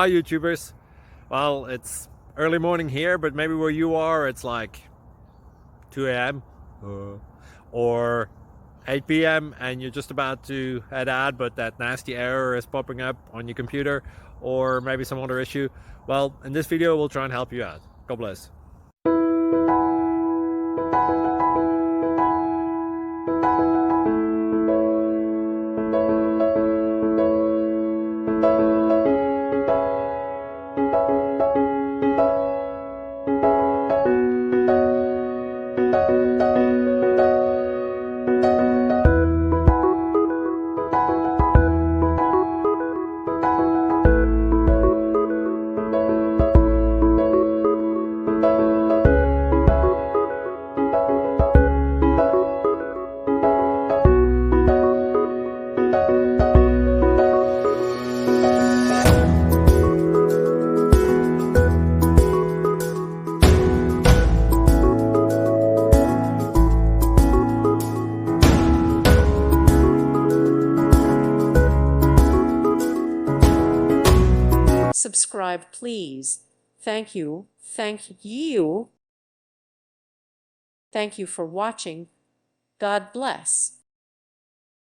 Hi YouTubers. Well, it's early morning here, but maybe where you are it's like 2 a.m. or 8 p.m. and you're just about to head out, but that nasty error is popping up on your computer, or maybe some other issue. Well, in this video we'll try and help you out. God bless. Subscribe, please. Thank you. Thank you. Thank you for watching. God bless.